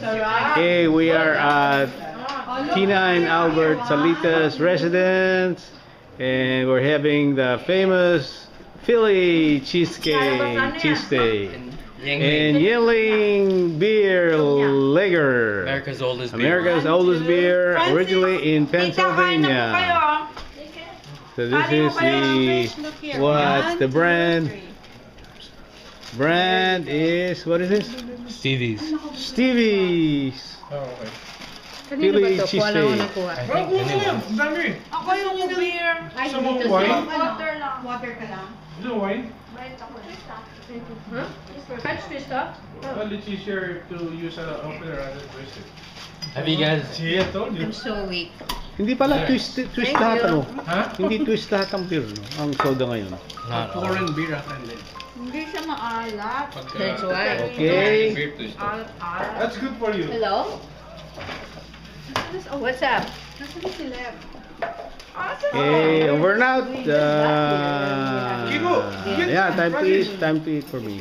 Hey, we are at Tina and Albert Salita's residence, and we're having the famous Philly cheesesteak and Yingling beer lager. America's oldest beer, originally in Pennsylvania. So this is the what's the brand? Brand is what is this? Stevie's. Kanino ba Philly ito? Kuha lang ako cheesesteak. nakuha. Ako yung beer. Ay, Sa mga dito wine? Water lang. Water ka lang. Is it wine? Huh? French twist up? Well, it's easier to use an opener rather than twist it. Have you guys? See, I told you. I'm so weak. Hindi pala twist Thank lahat you. ano. Ha? Hindi twist lahat ang beer, no? Ang soda ngayon. Not all. beer friendly. Hindi siya maalat. That's why. Okay. Alat-alat. That's good for you. Hello? Oh, what's up? Nasaan si Lem? Okay, over and out. Kiko, Yeah, time to eat for me.